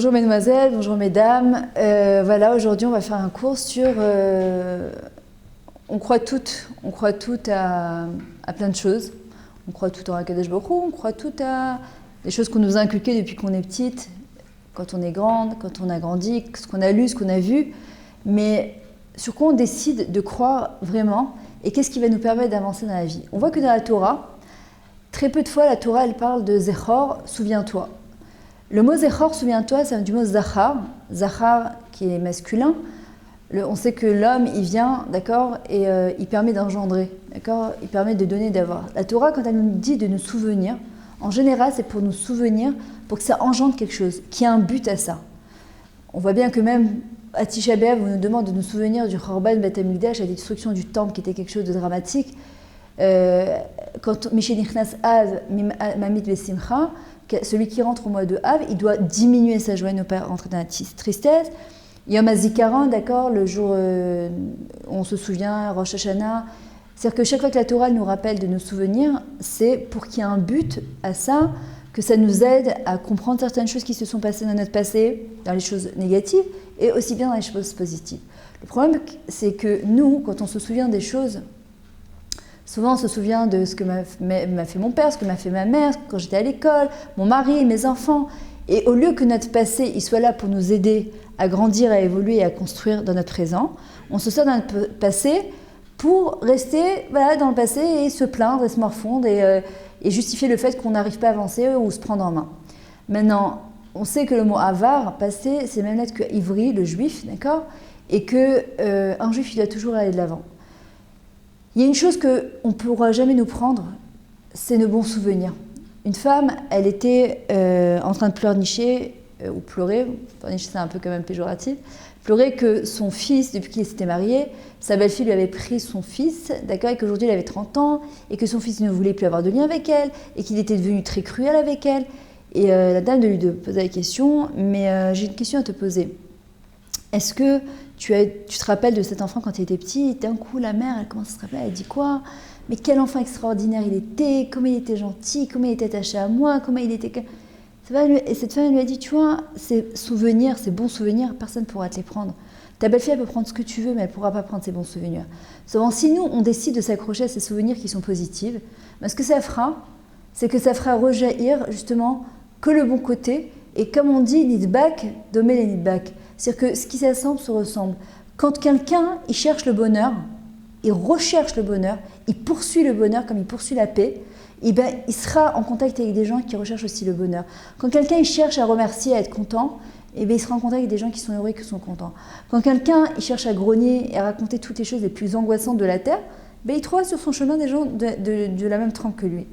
Bonjour mesdemoiselles, bonjour mesdames. Voilà, aujourd'hui on va faire un cours sur... on croit toutes à plein de choses. On croit tout en Akadosh Baruch Hu, on croit tout à des choses qu'on nous a inculquées depuis qu'on est petite, quand on est grande, quand on a grandi, ce qu'on a lu, ce qu'on a vu. Mais sur quoi on décide de croire vraiment et qu'est-ce qui va nous permettre d'avancer dans la vie? On voit que dans la Torah, très peu de fois la Torah elle parle de Zechor, souviens-toi. Le mot Zechor, souviens-toi, ça vient du mot Zachar, Zachar qui est masculin. On sait que l'homme, il vient, d'accord, et il permet d'engendrer, d'accord, il permet de donner, d'avoir. La Torah, quand elle nous dit de nous souvenir, en général, c'est pour nous souvenir, pour que ça engendre quelque chose, qu'il y ait un but à ça. On voit bien que même à Tisha B'Av, on nous demande de nous souvenir du Chorban Beth Hamikdash, la destruction du temple, qui était quelque chose de dramatique. Quand Mishenichnas Av Mamit Vesimcha, celui qui rentre au mois de Av, il doit diminuer sa joie, ne pas rentrer dans la tristesse. Yom HaZikaron, d'accord, le jour où on se souvient, Rosh Hashanah. C'est-à-dire que chaque fois que la Torah nous rappelle de nos souvenirs, c'est pour qu'il y ait un but à ça, que ça nous aide à comprendre certaines choses qui se sont passées dans notre passé, dans les choses négatives, et aussi bien dans les choses positives. Le problème, c'est que nous, quand on se souvient des choses, souvent on se souvient de ce que m'a fait mon père, ce que m'a fait ma mère, quand j'étais à l'école, mon mari, mes enfants. Et au lieu que notre passé il soit là pour nous aider à grandir, à évoluer et à construire dans notre présent, on se sert dans notre passé pour rester dans le passé et se plaindre et se morfondre et justifier le fait qu'on n'arrive pas à avancer ou se prendre en main. Maintenant, on sait que le mot avar, passé, c'est même lettre que Ivri, le juif, d'accord, et qu'un juif il doit toujours aller de l'avant. Il y a une chose qu'on ne pourra jamais nous prendre, c'est nos bons souvenirs. Une femme, elle était en train de pleurnicher, ou pleurer, pleurnicher c'est un peu quand même péjoratif, pleurer que son fils, depuis qu'il s'était marié, sa belle-fille lui avait pris son fils, d'accord, et qu'aujourd'hui il avait 30 ans, et que son fils ne voulait plus avoir de lien avec elle, et qu'il était devenu très cruel avec elle. Et la dame de lui poser la question, mais j'ai une question à te poser. Est-ce que tu te rappelles de cet enfant quand il était petit, et d'un coup la mère, elle commence à se rappeler, elle dit quoi? Mais quel enfant extraordinaire il était, comment il était gentil, comment il était attaché à moi, comment il était... Et cette femme elle lui a dit, tu vois, ces souvenirs, ces bons souvenirs, personne ne pourra te les prendre. Ta belle-fille, elle peut prendre ce que tu veux, mais elle ne pourra pas prendre ces bons souvenirs. Seulement, si nous, on décide de s'accrocher à ces souvenirs qui sont positifs, ce que ça fera, c'est que ça fera rejaillir justement que le bon côté. Et comme on dit, nidback, dommer les nidback. C'est-à-dire que ce qui s'assemble se ressemble. Quand quelqu'un, il cherche le bonheur, il recherche le bonheur, il poursuit le bonheur comme il poursuit la paix, et il sera en contact avec des gens qui recherchent aussi le bonheur. Quand quelqu'un il cherche à remercier, à être content, il sera en contact avec des gens qui sont heureux et qui sont contents. Quand quelqu'un il cherche à grogner et à raconter toutes les choses les plus angoissantes de la terre, il trouvera sur son chemin des gens de la même trempe que lui.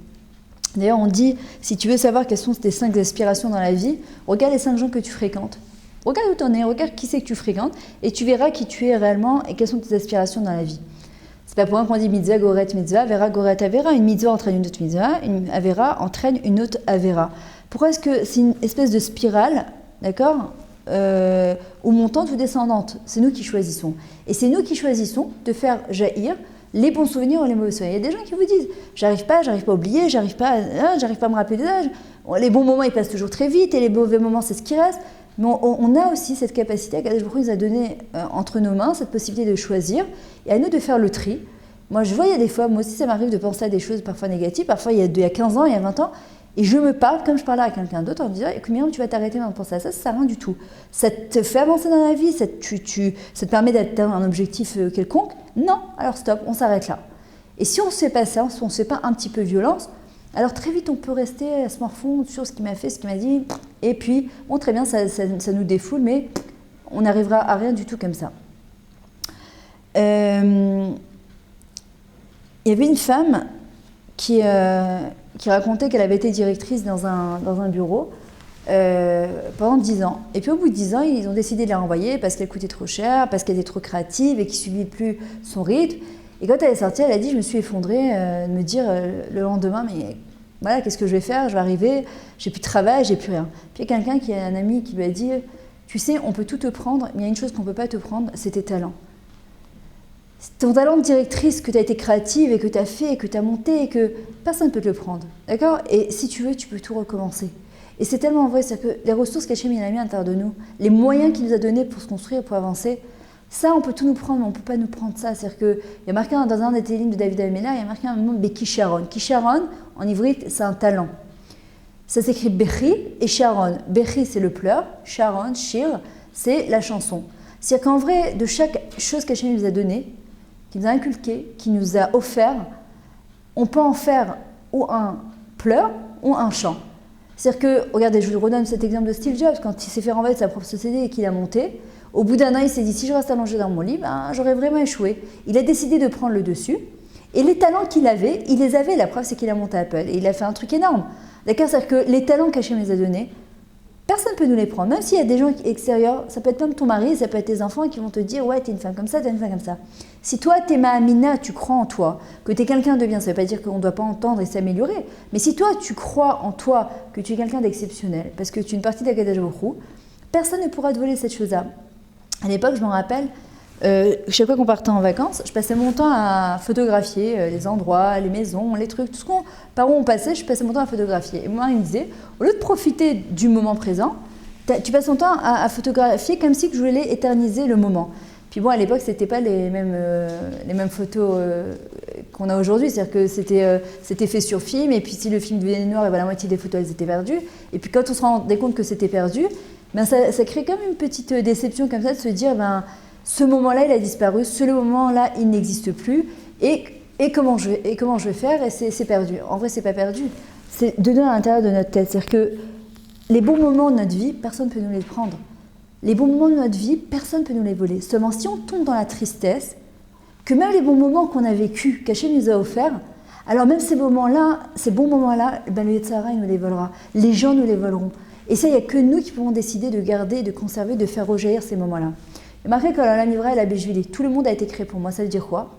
D'ailleurs, on dit, si tu veux savoir quelles sont tes 5 aspirations dans la vie, regarde les 5 gens que tu fréquentes. Regarde où tu en es, regarde qui c'est que tu fréquentes, et tu verras qui tu es réellement et quelles sont tes aspirations dans la vie. C'est pas pour rien qu'on dit mitzvah, goret, mitzvah, avera, goret, avera. Une mitzvah entraîne une autre mitzvah, une avera entraîne une autre avera. Pourquoi est-ce que c'est une espèce de spirale, d'accord, ou montante ou descendante? C'est nous qui choisissons. Et c'est nous qui choisissons de faire jaillir les bons souvenirs ou les mauvais souvenirs. Il y a des gens qui vous disent, j'arrive pas à oublier, j'arrive pas à me rappeler des âges. Les bons moments, ils passent toujours très vite, et les mauvais moments, c'est ce qui reste. Mais on a aussi cette capacité, Akadosh Baruch Hu nous a donné entre nos mains cette possibilité de choisir, et à nous de faire le tri. Moi, je vois, il y a des fois, moi aussi, ça m'arrive de penser à des choses parfois négatives, parfois il y a 15 ans, il y a 20 ans, et je me parle comme je parlais à quelqu'un d'autre en me disant, écoute, Myriam, tu vas t'arrêter de penser à ça, ça sert à rien du tout. Ça te fait avancer dans la vie, ça te permet d'atteindre un objectif quelconque. Non, alors stop, on s'arrête là. Et si on ne se fait pas ça, si on ne se fait pas un petit peu violence, alors très vite on peut rester à se morfondre sur ce qu'il m'a fait, ce qu'il m'a dit, et puis, bon très bien, ça nous défoule, mais on n'arrivera à rien du tout comme ça. Il y avait une femme qui racontait qu'elle avait été directrice dans un bureau pendant 10 ans. Et puis au bout de 10 ans, ils ont décidé de la renvoyer parce qu'elle coûtait trop cher, parce qu'elle était trop créative et qu'il ne suivait plus son rythme. Et quand elle est sortie, elle a dit, je me suis effondrée de me dire le lendemain, mais voilà, qu'est-ce que je vais faire? Je vais arriver, j'ai plus de travail, j'ai plus rien. Puis il y a quelqu'un qui a un ami qui lui a dit, tu sais, on peut tout te prendre, mais il y a une chose qu'on ne peut pas te prendre, c'est tes talents. Ton talent de directrice, que tu as été créative et que tu as fait et que tu as monté et que personne ne peut te le prendre. D'accord? Et si tu veux, tu peux tout recommencer. Et c'est tellement vrai, c'est-à-dire que les ressources qu'Hachem a mis à l'intérieur de nous, les moyens qu'il nous a donnés pour se construire, pour avancer, ça, on peut tout nous prendre, mais on ne peut pas nous prendre ça. C'est-à-dire qu'il y a marqué dans un des télim de David Amela, il y a marqué un moment Beki Sharon. Ki Sharon, en ivrite, c'est un talent. Ça s'écrit Bechi et Sharon. Bechi, c'est le pleur. Sharon, Shir, c'est la chanson. C'est-à-dire qu'en vrai, de chaque chose qu'Hachem nous a donnée, qu'il nous a inculqué, qu'il nous a offert, on peut en faire ou un pleur ou un chant. C'est-à-dire que, regardez, je vous redonne cet exemple de Steve Jobs, quand il s'est fait renvoyer de sa propre société et qu'il a monté, au bout d'un an, il s'est dit, si je reste allongé dans mon lit, j'aurais vraiment échoué. Il a décidé de prendre le dessus, et les talents qu'il avait, il les avait, la preuve c'est qu'il a monté Apple, et il a fait un truc énorme. D'accord, c'est-à-dire que les talents qu'Hachem les a donnés, personne ne peut nous les prendre, même s'il y a des gens extérieurs, ça peut être même ton mari, ça peut être tes enfants qui vont te dire, ouais, t'es une femme comme ça, t'es une femme comme ça. Si toi, t'es Ma'amina, tu crois en toi, que t'es quelqu'un de bien, ça ne veut pas dire qu'on ne doit pas entendre et s'améliorer, mais si toi, tu crois en toi, que tu es quelqu'un d'exceptionnel, parce que tu es une partie d'Akadosh Baruch Hu, personne ne pourra te voler cette chose-là. À l'époque, je m'en rappelle, chaque fois qu'on partait en vacances, je passais mon temps à photographier les endroits, les maisons, les trucs, tout ce par où on passait, je passais mon temps à photographier. Et moi, il me disait, au lieu de profiter du moment présent, tu passes ton temps à photographier comme si je voulais éterniser le moment. Puis bon, à l'époque, c'était pas les mêmes photos qu'on a aujourd'hui, c'est-à-dire que c'était fait sur film, et puis si le film devenait noir, et ben, la moitié des photos, elles étaient perdues. Et puis quand on se rendait compte que c'était perdu, ben, ça crée comme une petite déception comme ça de se dire, ben, ce moment-là, il a disparu, ce moment-là, il n'existe plus, et comment je vais faire, et c'est perdu. En vrai, c'est pas perdu, c'est dedans à l'intérieur de notre tête. C'est-à-dire que les bons moments de notre vie, personne ne peut nous les prendre. Les bons moments de notre vie, personne ne peut nous les voler. Seulement, si on tombe dans la tristesse, que même les bons moments qu'on a vécus, qu'Hachem nous a offerts, alors même ces bons moments-là, ben, le Yetzirah, il nous les volera. Les gens nous les voleront. Et ça, il n'y a que nous qui pouvons décider de garder, de conserver, de faire rejaillir ces moments-là. Et marqué quand la Nivra et la Béjvili, tout le monde a été créé pour moi. Ça veut dire quoi?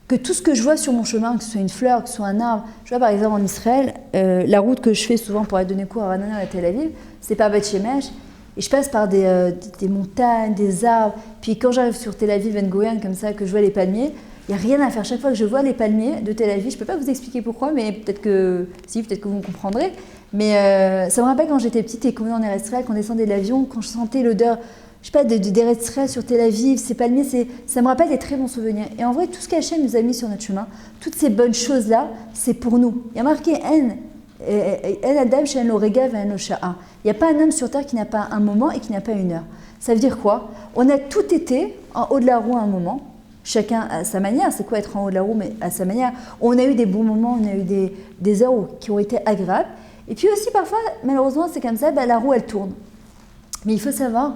Que tout ce que je vois sur mon chemin, que ce soit une fleur, que ce soit un arbre, je vois par exemple en Israël, la route que je fais souvent pour aller donner cours à Ranana et à Tel Aviv, c'est par Beth Shemesh, et je passe par des montagnes, des arbres, puis quand j'arrive sur Tel Aviv, Ben Gurion, comme ça, que je vois les palmiers, il n'y a rien à faire. Chaque fois que je vois les palmiers de Tel Aviv, je ne peux pas vous expliquer pourquoi, mais peut-être que vous me comprendrez, mais ça me rappelle quand j'étais petite et qu'on venait en Israël, qu'on descendait de l'avion, quand je sentais l'odeur, je sais pas, d'Eretz sur Tel Aviv, ces palmiers, ça me rappelle des très bons souvenirs. Et en vrai, tout ce qu'Hachem nous a mis sur notre chemin, toutes ces bonnes choses-là, c'est pour nous. Il y a marqué En Adam She'en lo rega ve'en lo sha'a. Il n'y a pas un homme sur terre qui n'a pas un moment et qui n'a pas une heure. Ça veut dire quoi? On a tout été en haut de la roue à un moment, chacun à sa manière. C'est quoi être en haut de la roue, mais à sa manière. On a eu des bons moments, on a eu des heures qui ont été agréables. Et puis aussi parfois, malheureusement, c'est comme ça, la roue elle tourne. Mais il faut savoir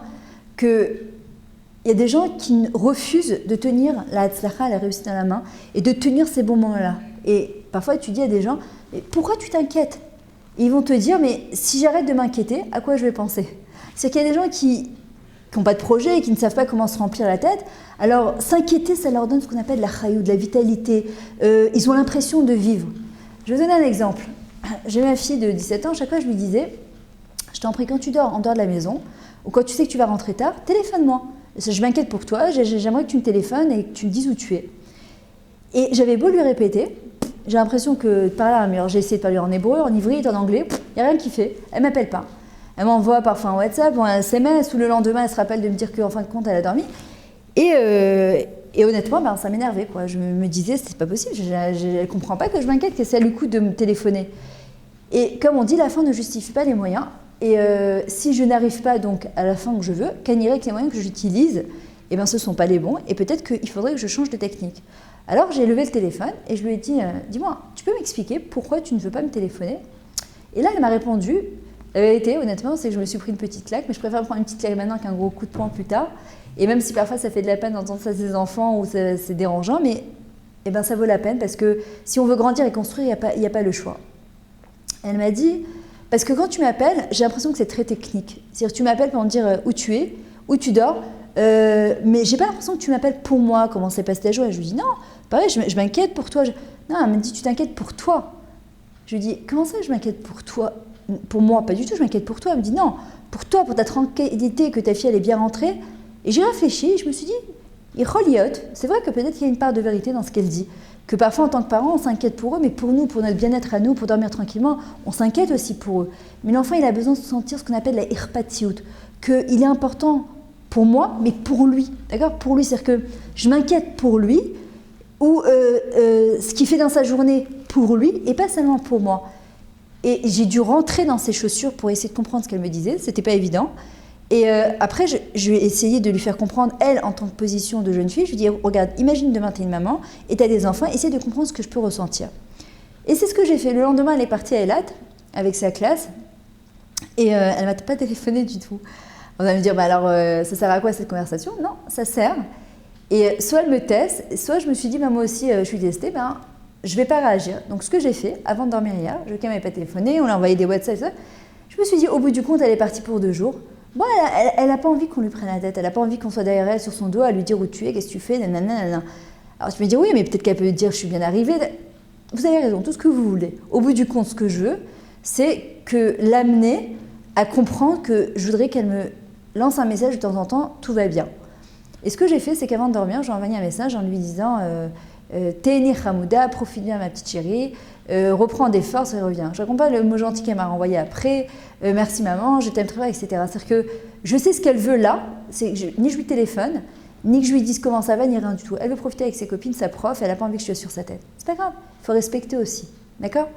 qu'il y a des gens qui refusent de tenir la hatzlacha, la réussite dans la main, et de tenir ces bons moments-là. Et parfois, tu dis à des gens, mais pourquoi tu t'inquiètes? Ils vont te dire, mais si j'arrête de m'inquiéter, à quoi je vais penser? C'est qu'il y a des gens qui n'ont pas de projet et qui ne savent pas comment se remplir la tête. Alors, s'inquiéter, ça leur donne ce qu'on appelle la chayou, de la vitalité. Ils ont l'impression de vivre. Je vais vous donner un exemple. J'ai ma fille de 17 ans, chaque fois je lui disais, je t'en prie, quand tu dors en dehors de la maison, ou quand tu sais que tu vas rentrer tard, téléphone-moi. Je m'inquiète pour toi, j'aimerais que tu me téléphones et que tu me dises où tu es. Et j'avais beau lui répéter, j'ai l'impression que de parler à un mur, j'ai essayé de parler en hébreu, en ivrite, en anglais, il n'y a rien qui fait, elle ne m'appelle pas. Elle m'envoie parfois un WhatsApp ou un SMS, ou le lendemain elle se rappelle de me dire qu'en fin de compte elle a dormi. Et honnêtement, ça m'énervait, quoi. Je me disais, c'est pas possible, elle ne comprend pas que je m'inquiète, que ça lui coûte de me téléphoner. Et comme on dit, la fin ne justifie pas les moyens. Et si je n'arrive pas donc à la fin que je veux, qu'anirait que les moyens que j'utilise, ce ne sont pas les bons, et peut-être qu'il faudrait que je change de technique. Alors j'ai levé le téléphone et je lui ai dit, dis-moi, tu peux m'expliquer pourquoi tu ne veux pas me téléphoner? Et là, elle m'a répondu, la vérité, honnêtement, c'est que je me suis pris une petite claque, mais je préfère prendre une petite claque maintenant qu'un gros coup de poing plus tard. Et même si parfois ça fait de la peine d'entendre ça à ses enfants ou c'est dérangeant, mais ça vaut la peine parce que si on veut grandir et construire, il n'y a pas le choix. Elle m'a dit, parce que quand tu m'appelles, j'ai l'impression que c'est très technique. C'est-à-dire que tu m'appelles pour me dire où tu es, où tu dors, mais j'ai pas l'impression que tu m'appelles pour moi, comment s'est passée ta journée. Je lui dis non, pareil, je m'inquiète pour toi. Non, elle me dit tu t'inquiètes pour toi. Je lui dis comment ça je m'inquiète pour toi? Pour moi, pas du tout, je m'inquiète pour toi. Elle me dit non, pour toi, pour ta tranquillité, que ta fille elle est bien rentrée. Et j'ai réfléchi et je me suis dit, c'est vrai que peut-être qu'il y a une part de vérité dans ce qu'elle dit. Que parfois, en tant que parents, on s'inquiète pour eux, mais pour nous, pour notre bien-être à nous, pour dormir tranquillement, on s'inquiète aussi pour eux. Mais l'enfant, il a besoin de sentir ce qu'on appelle la irpatiout, qu'il est important pour moi, mais pour lui. D'accord? Pour lui, c'est-à-dire que je m'inquiète pour lui, ou ce qu'il fait dans sa journée pour lui, et pas seulement pour moi. Et j'ai dû rentrer dans ses chaussures pour essayer de comprendre ce qu'elle me disait, c'était pas évident. Et après, je vais essayer de lui faire comprendre, elle, en tant que position de jeune fille, je lui dis, regarde, imagine demain t'es une maman, et t'as des enfants, essaie de comprendre ce que je peux ressentir. Et c'est ce que j'ai fait. Le lendemain, elle est partie à Eilat, avec sa classe, et elle m'a pas téléphoné du tout. On va me dire, bah alors, ça sert à quoi cette conversation? Non, ça sert. Et soit elle me teste, soit je me suis dit, bah, moi aussi, je suis testée, ben, je vais pas réagir. Donc, ce que j'ai fait, avant de dormir hier, je ne m'avait pas téléphoné, on a envoyé des WhatsApp, ça, je me suis dit, au bout du compte, elle est partie pour 2 jours. Bon, elle n'a pas envie qu'on lui prenne la tête, elle n'a pas envie qu'on soit derrière elle sur son dos à lui dire où tu es, qu'est-ce que tu fais, nanana. Alors je me dis oui, mais peut-être qu'elle peut dire je suis bien arrivée. Vous avez raison, tout ce que vous voulez. Au bout du compte, ce que je veux, c'est que l'amener à comprendre que je voudrais qu'elle me lance un message de temps en temps, tout va bien. Et ce que j'ai fait, c'est qu'avant de dormir, j'ai envoyé un message en lui disant Teheni Hamouda, profite bien ma petite chérie, reprends des forces et reviens. Je ne raconte pas le mot gentil qu'elle m'a renvoyé après, merci maman, je t'aime très bien, etc. C'est-à-dire que je sais ce qu'elle veut là, ni je lui téléphone, ni que je lui dise comment ça va, ni rien du tout. Elle veut profiter avec ses copines, sa prof, elle n'a pas envie que je sois sur sa tête. C'est pas grave, il faut respecter aussi, d'accord?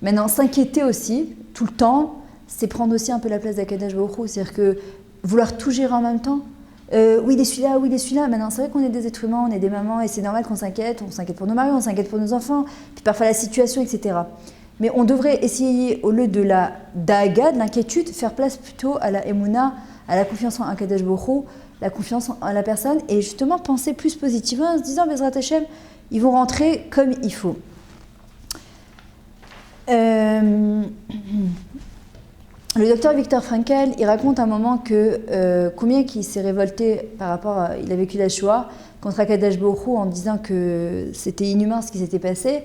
Maintenant, s'inquiéter aussi, tout le temps, c'est prendre aussi un peu la place d'Akadosh Baruch Hu, c'est-à-dire que vouloir tout gérer en même temps, oui, il est celui-là, oui, il est celui-là. Maintenant, c'est vrai qu'on est des êtres humains, on est des mamans, et c'est normal qu'on s'inquiète. On s'inquiète pour nos maris, on s'inquiète pour nos enfants, puis parfois la situation, etc. Mais on devrait essayer, au lieu de la daga, de l'inquiétude, faire place plutôt à la emuna, à la confiance en Akadosh Baruch Hu, la confiance en la personne, et justement penser plus positivement en se disant, Bezrat Hashem, ils vont rentrer comme il faut. Le docteur Viktor Frankl, il raconte un moment que combien qu'il s'est révolté par rapport à... Il a vécu la Shoah contre Akadosh Baruch Hu en disant que c'était inhumain ce qui s'était passé.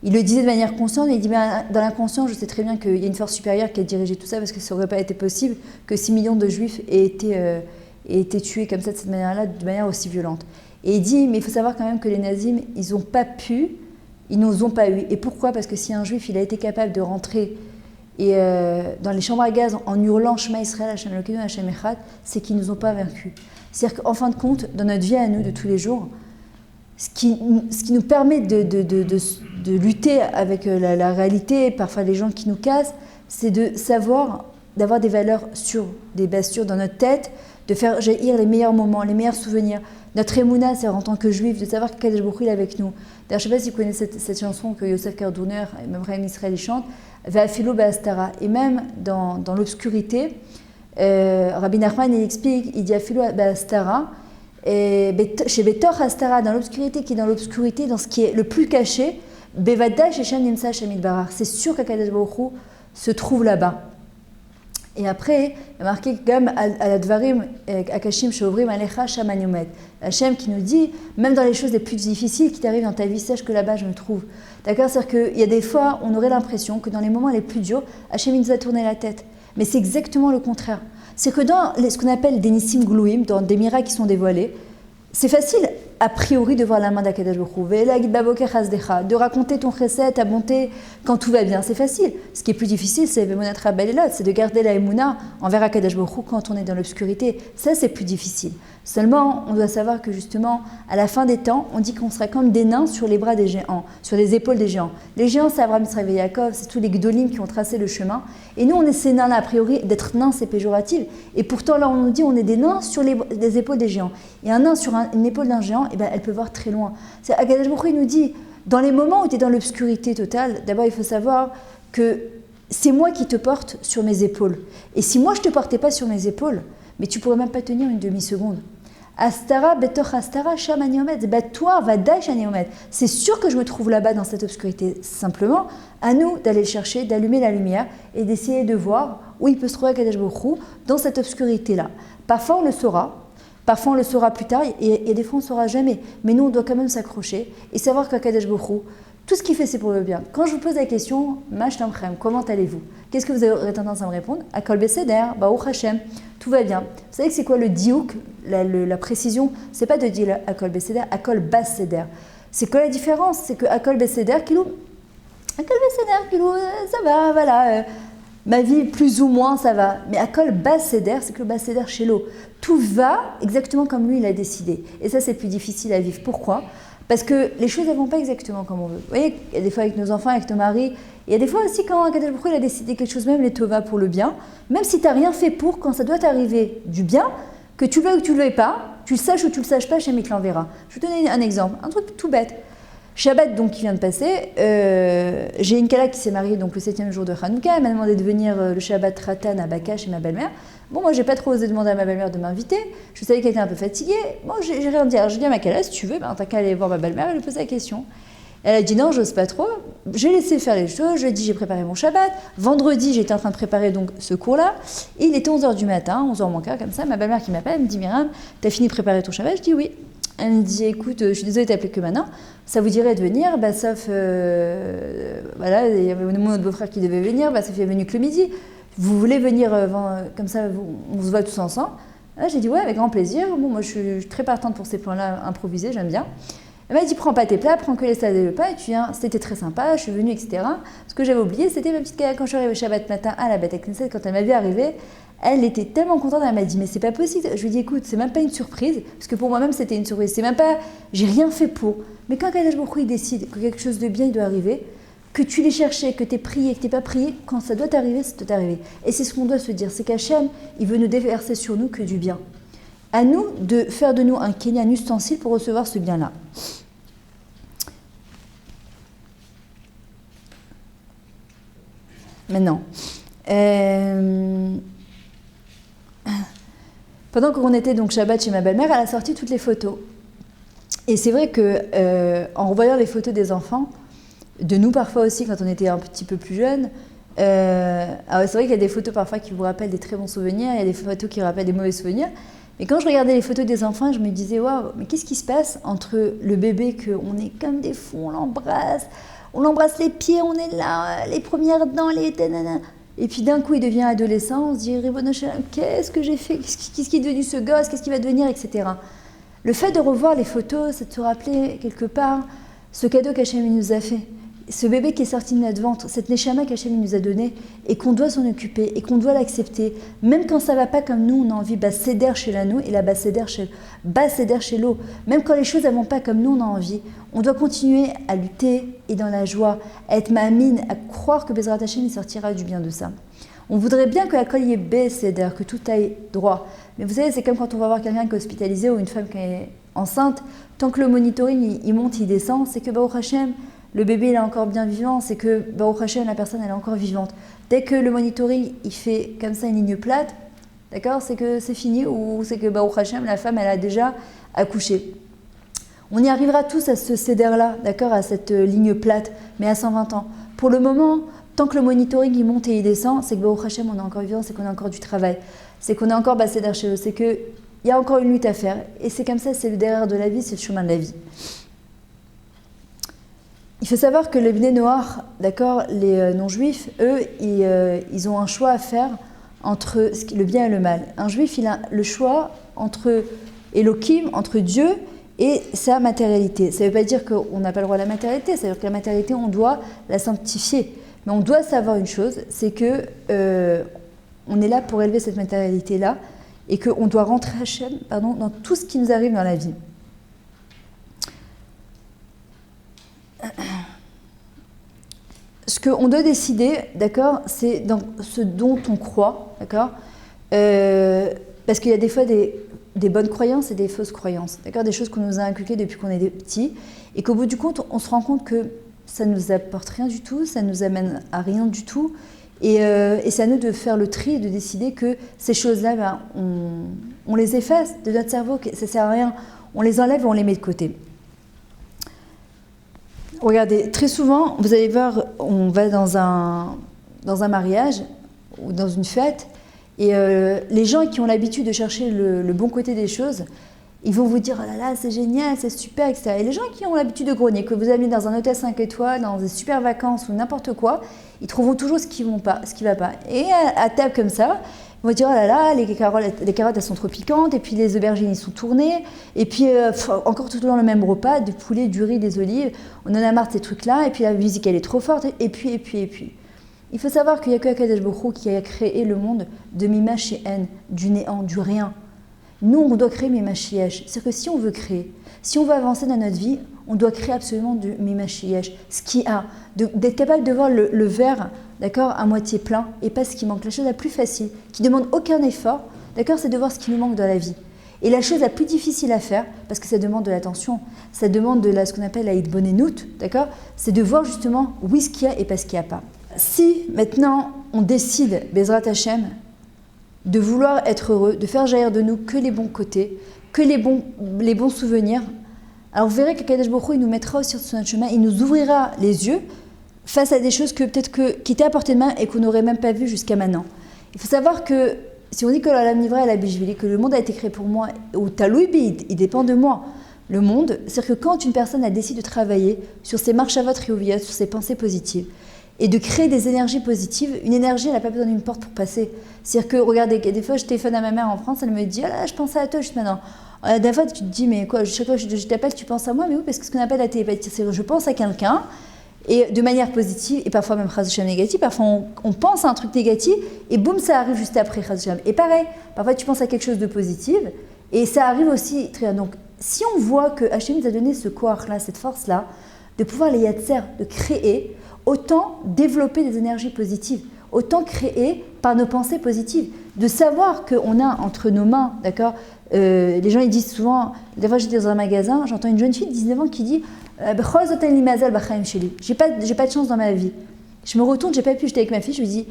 Il le disait de manière consciente, mais il dit ben, dans l'inconscient, je sais très bien qu'il y a une force supérieure qui a dirigé tout ça parce que ça n'aurait pas été possible que 6 millions de juifs aient été tués comme ça, de cette manière-là, de manière aussi violente. Et il dit, mais il faut savoir quand même que les nazis, ils n'ont pas pu, ils nous ont pas eu. Et pourquoi? Parce que si un juif, il a été capable de rentrer et dans les chambres à gaz en hurlant Shema Israël, Hashem Elokeinu, Hashem Echad, c'est qu'ils ne nous ont pas vaincus. C'est-à-dire qu'en fin de compte, dans notre vie à nous de tous les jours, ce qui nous permet de lutter avec la réalité, parfois les gens qui nous cassent, c'est de savoir, d'avoir des valeurs sûres, des bases sûres dans notre tête, de faire jaillir les meilleurs moments, les meilleurs souvenirs. Notre émouna, c'est en tant que juif, de savoir que Kadosh Baruch Hu est avec nous. D'ailleurs, je ne sais pas si vous connaissez cette chanson que Yosef Kardouner et même Chaim Israël chantent, Ve'afilo be'astara. Et même dans l'obscurité, Rabbi Nachman il explique, il dit Afilo be'astara, chez Betor Astara, dans l'obscurité, qui est dans l'obscurité, dans ce qui est le plus caché, Bevada Shechem Nimsa Shamid Barar. C'est sûr qu'Akadosh Baruch Hu se trouve là-bas. Et après, il y a marqué comme à la Dvarim, Akashim Shovrim Alecha Shaman Yomet. Hachem qui nous dit, même dans les choses les plus difficiles qui t'arrivent dans ta vie, sache que là-bas je me trouve. D'accord? C'est-à-dire qu'il y a des fois, on aurait l'impression que dans les moments les plus durs, Hachem nous a tourné la tête. Mais c'est exactement le contraire. C'est que dans ce qu'on appelle des Nissim Glouim, dans des miracles qui sont dévoilés, c'est facile, a priori, de voir la main d'Akadosh Baruch Hu, de raconter ton chesed, ta bonté, quand tout va bien, c'est facile. Ce qui est plus difficile, c'est de garder la émouna envers Akadosh Baruch Hu quand on est dans l'obscurité. Ça, c'est plus difficile. Seulement, on doit savoir que justement, à la fin des temps, on dit qu'on sera comme des nains sur les bras des géants, sur les épaules des géants. Les géants, c'est Abraham, Israël et Yaakov, c'est tous les Gdolim qui ont tracé le chemin. Et nous, on est ces nains-là, a priori, d'être nains, c'est péjoratif. Et pourtant, là, on nous dit on est des nains sur les épaules des géants. Et un nain sur une épaule d'un géant, eh ben, elle peut voir très loin. Akadosh Baruch Hu nous dit, dans les moments où tu es dans l'obscurité totale, d'abord, il faut savoir que c'est moi qui te porte sur mes épaules. Et si moi, je ne te portais pas sur mes épaules, mais tu ne pourrais même pas tenir une demi-seconde. Astara, betoch astara, shamaniomet, toi, vadaï shaniomet. C'est sûr que je me trouve là-bas dans cette obscurité. Simplement, à nous d'aller le chercher, d'allumer la lumière et d'essayer de voir où il peut se trouver Akadosh Baruch Hu dans cette obscurité-là. Parfois, on le saura plus tard, et des fois, on ne saura jamais. Mais nous, on doit quand même s'accrocher et savoir qu'Akadosh Baruch Hu, tout ce qu'il fait, c'est pour le bien. Quand je vous pose la question, Mashtamchem, comment allez-vous? Qu'est-ce que vous aurez tendance à me répondre? Akol Beseder, Baruch Hashem, tout va bien. Vous savez que c'est quoi le diouk, la précision? C'est pas de dire Akol Beseder, Akol Bas Seder. C'est quoi la différence? C'est que Akol Besséder, Kilou, ça va, voilà. Ma vie, plus ou moins, ça va. Mais Akol Besséder, c'est que le Besséder chez l'eau. Tout va exactement comme lui, il a décidé. Et ça, c'est plus difficile à vivre. Pourquoi? Parce que les choses ne vont pas exactement comme on veut. Vous voyez, il y a des fois avec nos enfants, avec nos maris, il y a des fois aussi quand Akadosh Baruch Hu, il a décidé quelque chose, même les tova pour le bien, même si tu n'as rien fait pour, quand ça doit t'arriver du bien, que tu le veuilles ou que tu ne le veuilles pas, tu le saches ou tu ne le saches pas, Hachem te l'enverra. Je vais te donner un exemple, un truc tout bête. Shabbat donc qui vient de passer, j'ai une Kala qui s'est mariée donc le 7e jour de Hanouka, elle m'a demandé de venir le Shabbat Ratan à Baka chez ma belle-mère. Bon, moi j'ai pas trop osé demander à ma belle-mère de m'inviter, je savais qu'elle était un peu fatiguée, bon j'ai rien dit, alors je dis à ma Kala, si tu veux, ben, t'as qu'à aller voir ma belle-mère et lui poser la question. Elle a dit non, j'ose pas trop, j'ai laissé faire les choses, je lui ai dit j'ai préparé mon Shabbat, vendredi j'étais en train de préparer donc ce cours-là, et il était 11h du matin, 11h moins quart comme ça, ma belle-mère qui m'appelle, elle me dit Myriam, t'as fini de préparer ton Shabbat? Je dis oui. Elle me dit, écoute, je suis désolée de t'appeler que maintenant, ça vous dirait de venir, bah, sauf, voilà, il y avait mon autre beau-frère qui devait venir, bah, Sophie est venue que le midi, vous voulez venir, comme ça, on se voit tous ensemble? Là, j'ai dit, ouais, avec grand plaisir, bon, moi je suis très partante pour ces plans-là improvisés, j'aime bien. Elle m'a dit, prends pas tes plats, prends que les salades et le pain, et tu viens, c'était très sympa, je suis venue, etc. Ce que j'avais oublié, c'était ma petite Kala, quand je suis arrivée Shabbat matin à la Beth Knesset, quand elle m'a vu arriver, elle était tellement contente, elle m'a dit, mais c'est pas possible. Je lui ai dit, écoute, c'est même pas une surprise, parce que pour moi-même c'était une surprise, c'est même pas, j'ai rien fait pour. Mais quand Akadosh Baruch Hu, il décide que quelque chose de bien il doit arriver, que tu l'aies cherché, que tu aies prié, que tu n'aies pas prié, quand ça doit t'arriver, ça doit t'arriver. Et c'est ce qu'on doit se dire, c'est qu'Hachem, il veut ne déverser sur nous que du bien. À nous de faire de nous un kéli, un ustensile pour recevoir ce bien-là. Maintenant, pendant qu'on était donc Shabbat chez ma belle-mère, elle a sorti toutes les photos. Et c'est vrai que en revoyant les photos des enfants, de nous parfois aussi quand on était un petit peu plus jeunes, c'est vrai qu'il y a des photos parfois qui vous rappellent des très bons souvenirs, il y a des photos qui rappellent des mauvais souvenirs. Mais quand je regardais les photos des enfants, je me disais waouh, mais qu'est-ce qui se passe entre le bébé qu'on est comme des fous, on l'embrasse les pieds, on est là, les premières dents, les tanana. Et puis d'un coup, il devient adolescent, on se dit, Ribono Shel Olam, qu'est-ce que j'ai fait? Qu'est-ce qui est devenu ce gosse? Qu'est-ce qui va devenir, etc. Le fait de revoir les photos, c'est de se rappeler quelque part ce cadeau qu'Hachem nous a fait. Ce bébé qui est sorti de notre ventre, cette neshama qu'Hachem nous a donnée, et qu'on doit s'en occuper, et qu'on doit l'accepter, même quand ça ne va pas comme nous, on a envie, Basséder chez l'anneau, et la Basséder chez l'eau. Même quand les choses ne vont pas comme nous, on a envie. On doit continuer à lutter, et dans la joie, à être ma'amine, à croire que Bezrat Hachem il sortira du bien de ça. On voudrait bien que la colle y ait Besséder, que tout aille droit. Mais vous savez, c'est comme quand on va voir quelqu'un qui est hospitalisé, ou une femme qui est enceinte, tant que le monitoring il monte, il descend, c'est que Baruch Hachem, le bébé il est encore bien vivant, c'est que Baruch Hachem, la personne elle est encore vivante. Dès que le monitoring il fait comme ça une ligne plate, d'accord, c'est que c'est fini, ou c'est que Baruch Hachem, la femme elle a déjà accouché. On y arrivera tous à ce céder-là, d'accord, à cette ligne plate, mais à 120 ans. Pour le moment, tant que le monitoring il monte et il descend, c'est que Baruch Hachem on est encore vivant, c'est qu'on a encore du travail, c'est qu'on est encore céder chez eux, c'est qu'il y a encore une lutte à faire. Et c'est comme ça, c'est le derrière de la vie, c'est le chemin de la vie. Il faut savoir que les Bnei Noach, d'accord, les non-juifs, eux, ils ont un choix à faire entre le bien et le mal. Un juif, il a le choix entre Elohim, entre Dieu et sa matérialité. Ça ne veut pas dire qu'on n'a pas le droit à la matérialité, ça veut dire que la matérialité, on doit la sanctifier. Mais on doit savoir une chose, c'est que on est là pour élever cette matérialité-là et qu'on doit rentrer Hachem, dans tout ce qui nous arrive dans la vie. Ce qu'on doit décider, d'accord, c'est dans ce dont on croit, d'accord, parce qu'il y a des fois des bonnes croyances et des fausses croyances, d'accord, des choses qu'on nous a inculquées depuis qu'on est petits, et qu'au bout du compte, on se rend compte que ça ne nous apporte rien du tout, ça ne nous amène à rien du tout, et c'est à nous de faire le tri et de décider que ces choses-là, on les efface de notre cerveau, que ça ne sert à rien, on les enlève et on les met de côté. Regardez, très souvent, vous allez voir, on va dans un mariage ou dans une fête, et les gens qui ont l'habitude de chercher le bon côté des choses, Ils vont vous dire, oh là là, c'est génial, c'est super, etc. Et les gens qui ont l'habitude de grogner, que vous amenez dans un hôtel 5 étoiles, dans des super vacances ou n'importe quoi, ils trouveront toujours ce qui ne va pas. Et à table comme ça, ils vont dire, oh là là, les carottes, elles sont trop piquantes, et puis les aubergines, ils sont tournées, et puis encore tout le temps le même repas, du poulet, du riz, des olives, on en a marre de ces trucs-là, et puis la musique, elle est trop forte, et puis. Il faut savoir qu'il n'y a que Akadosh Baruch Hu qui a créé le monde de Mimash et En, du néant, du rien. Nous, on doit créer Mimash Yesh. C'est que si on veut créer, si on veut avancer dans notre vie, on doit créer absolument du Mimash Yesh, ce qui a, d'être capable de voir le verre, d'accord, à moitié plein, et pas ce qui manque. La chose la plus facile, qui ne demande aucun effort, d'accord, c'est de voir ce qui nous manque dans la vie. Et la chose la plus difficile à faire, parce que ça demande de l'attention, ça demande ce qu'on appelle la hitbonenout, d'accord, c'est de voir justement oui ce qu'il y a et pas ce qu'il n'y a pas. Si maintenant on décide, Bezrat Hashem, de vouloir être heureux, de faire jaillir de nous que les bons côtés, que les bons souvenirs, alors vous verrez qu'Akadosh Baruch Hu, il nous mettra aussi sur notre chemin, il nous ouvrira les yeux face à des choses qui étaient à portée de main et qu'on n'aurait même pas vues jusqu'à maintenant. Il faut savoir que si on dit que la nivra et la bijvili, que le monde a été créé pour moi, ou taloubi, il dépend de moi. Le monde, c'est-à-dire que quand une personne a décidé de travailler sur ses marchavot riyuviyot, sur ses pensées positives, et de créer des énergies positives, une énergie, elle n'a pas besoin d'une porte pour passer. C'est-à-dire que, regardez, des fois, je téléphone à ma mère en France, elle me dit « Ah là, je pensais à toi juste maintenant ». Des fois, tu te dis « Mais quoi, chaque fois que je t'appelle, tu penses à moi ?» Mais oui, parce que ce qu'on appelle la télépathie, c'est que je pense à quelqu'un, et de manière positive, et parfois même négative, parfois on pense à un truc négatif, et boum, ça arrive juste après. Et pareil, parfois tu penses à quelque chose de positif, et ça arrive aussi très bien. Donc, si on voit que Hachem nous a donné ce corps-là, cette force-là, de pouvoir les yatser, de créer, autant développer des énergies positives, autant créer par nos pensées positives, de savoir qu'on a entre nos mains, d'accord, les gens ils disent souvent, des fois j'étais dans un magasin, j'entends une jeune fille de 19 ans qui dit j'ai pas de chance dans ma vie. Je me retourne, j'ai pas pu, j'étais avec ma fille, je lui dis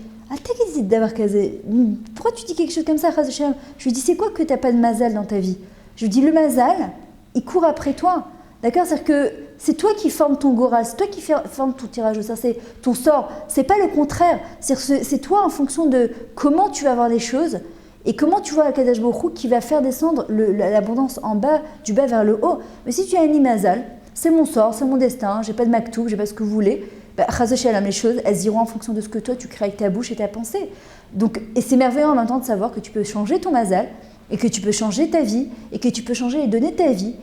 pourquoi tu dis quelque chose comme ça? Je lui dis c'est quoi que t'as pas de mazal dans ta vie? Je lui dis le mazal, il court après toi. D'accord, c'est-à-dire que c'est toi qui formes ton goral, c'est toi qui formes ton tirage au sort, c'est ton sort, c'est pas le contraire. C'est toi en fonction de comment tu vas voir les choses et comment tu vois Akadosh Baruch Hu qui va faire descendre l'abondance en bas, du bas vers le haut. Mais si tu as un imazal, c'est mon sort, c'est mon destin, j'ai pas de maktoub, j'ai pas ce que vous voulez, Chas v'shalom, les choses, elles iront en fonction de ce que toi tu crées avec ta bouche et ta pensée. Donc, et c'est merveilleux en même temps de savoir que tu peux changer ton mazal et que tu peux changer ta vie et que tu peux changer et donner ta vie.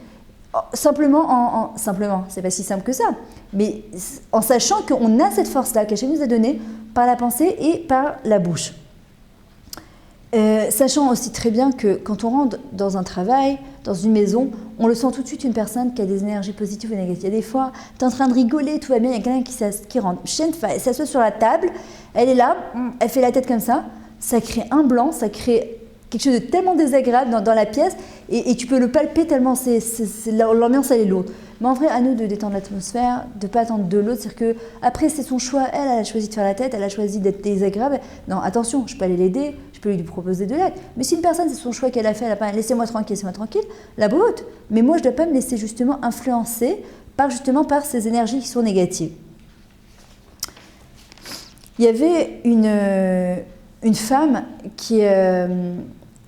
Simplement, c'est pas si simple que ça, mais en sachant qu'on a cette force-là qu'Hachem nous a donnée par la pensée et par la bouche. Sachant aussi très bien que quand on rentre dans un travail, dans une maison, on le sent tout de suite une personne qui a des énergies positives ou négatives. Il y a des fois, tu es en train de rigoler, tout va bien, il y a quelqu'un qui rentre, elle s'assoit sur la table, elle est là, elle fait la tête comme ça crée un blanc, ça crée quelque chose de tellement désagréable dans la pièce et tu peux le palper tellement l'ambiance elle est lourde. Mais en vrai, à nous de détendre l'atmosphère, de ne pas attendre de l'autre, c'est-à-dire que après c'est son choix, elle a choisi de faire la tête, elle a choisi d'être désagréable. Non, attention, je peux aller l'aider, je peux lui proposer de l'aide. Mais si une personne, c'est son choix qu'elle a fait, elle a pas laissez-moi tranquille, la brute. Mais moi, je ne dois pas me laisser justement influencer par ces énergies qui sont négatives. Il y avait une femme qui...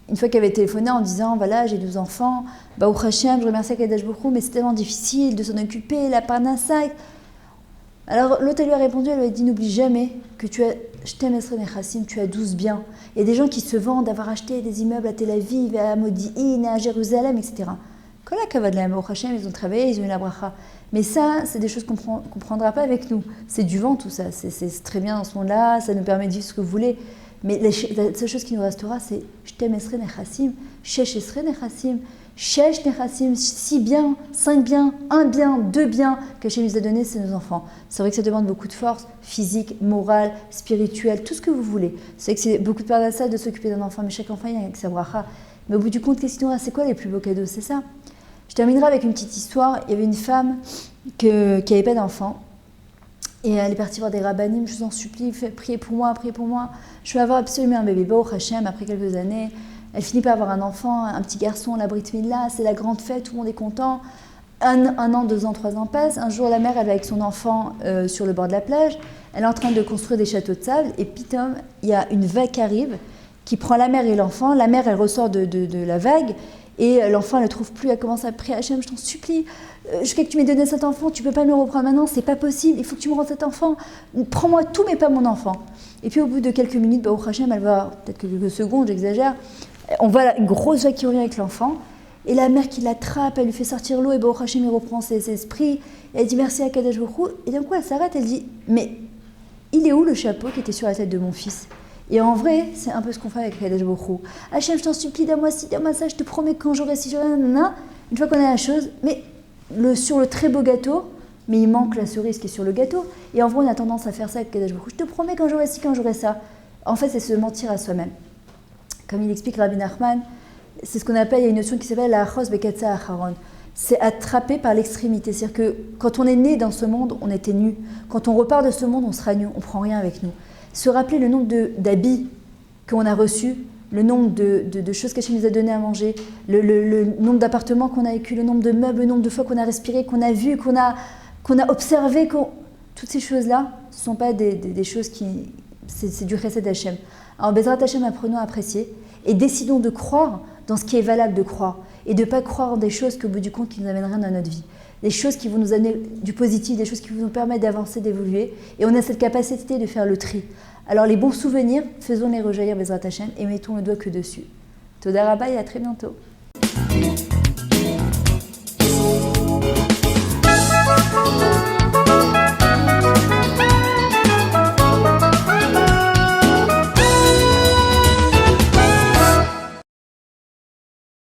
une fois qu'elle avait téléphoné en disant voilà j'ai 12 enfants, au Hachem, je remercie Akadosh Baruch Hu, mais c'est tellement difficile de s'en occuper, la parnassa. Alors l'autre elle lui a répondu, elle lui a dit n'oublie jamais que tu as tu as 12 biens. Il y a des gens qui se vendent d'avoir acheté des immeubles à Tel Aviv, à Modi'in, à Jérusalem, etc. Quand la kavod la au Hachem, ils ont travaillé, ils ont eu la bracha. Mais ça, c'est des choses qu'on ne comprendra pas avec nous. C'est du vent tout ça, c'est très bien dans ce monde-là, ça nous permet de vivre ce que vous voulez. Mais la seule chose qui nous restera, c'est Shtem Esrei Nechassim, Shesh Esrei Nechassim, Shesh Nechassim, 6 biens, 5 biens, 1 bien, 2 biens qu'Hachem nous a donné, c'est nos enfants. C'est vrai que ça demande beaucoup de force, physique, morale, spirituelle, tout ce que vous voulez. C'est vrai que c'est beaucoup de parnassa de s'occuper d'un enfant, mais chaque enfant, il y a sa bracha. Mais au bout du compte, qu'est-ce qui nous reste? C'est quoi les plus beaux cadeaux? C'est ça. Je terminerai avec une petite histoire. Il y avait une femme qui n'avait pas d'enfant. Et elle est partie voir des rabbanim, je vous en supplie, priez pour moi. Je veux avoir absolument un bébé. Baruch Hashem, après quelques années, elle finit par avoir un enfant, un petit garçon, la Brit Mila, c'est la grande fête, tout le monde est content. Un an, 2 ans, 3 ans passent. Un jour, la mère, elle va avec son enfant sur le bord de la plage. Elle est en train de construire des châteaux de sable. Et pitom, il y a une vague qui arrive, qui prend la mère et l'enfant. La mère, elle ressort de la vague. Et l'enfant, elle ne trouve plus, elle commence à prier Hachem, je t'en supplie, jusqu'à que tu m'aies donné cet enfant, tu ne peux pas me le reprendre maintenant, c'est pas possible, il faut que tu me rendes cet enfant, prends-moi tout mais pas mon enfant. Et puis au bout de quelques minutes, Baruch Hachem, elle va, peut-être quelques secondes, j'exagère, on voit une grosse vague qui revient avec l'enfant, et la mère qui l'attrape, elle lui fait sortir l'eau, et Baruch Hachem, il reprend ses esprits, et elle dit merci à Kadosh Baruch Hu, et d'un coup elle s'arrête, elle dit, mais il est où le chapeau qui était sur la tête de mon fils? Et en vrai, c'est un peu ce qu'on fait avec Kadosh Baruch Hu. Hachem, je t'en supplie, donne-moi ci, donne-moi ça, je te promets que quand j'aurai ci, j'aurai nanana. Une fois qu'on a la chose, mais sur le très beau gâteau, mais il manque la cerise qui est sur le gâteau. Et en vrai, on a tendance à faire ça avec Kadosh Baruch Hu. Je te promets quand j'aurai ci, quand j'aurai ça. En fait, c'est se mentir à soi-même. Comme il explique Rabbi Nachman, c'est ce qu'on appelle, il y a une notion qui s'appelle la achos bekatsa acharon. C'est attrapé par l'extrémité. C'est-à-dire que quand on est né dans ce monde, on était nu. Quand on repart de ce monde, on sera nu, on ne prend rien avec nous. Se rappeler le nombre d'habits qu'on a reçus, le nombre de choses qu'Hachem nous a donné à manger, le nombre d'appartements qu'on a vécu, le nombre de meubles, le nombre de fois qu'on a respiré, qu'on a vu, qu'on a observé. Toutes ces choses-là, ce ne sont pas des choses qui... C'est du chesed d'Hachem. Alors, Bezrat Hachem, apprenons à apprécier et décidons de croire dans ce qui est valable de croire et de ne pas croire en des choses qu'au bout du compte qui nous amènent rien dans notre vie. Des choses qui vont nous amener du positif, des choses qui vont nous permettre d'avancer, d'évoluer. Et on a cette capacité de faire le tri. Alors les bons souvenirs, faisons-les rejaillir Bezrat Hachem et mettons le doigt que dessus. Toda Rabba et à très bientôt.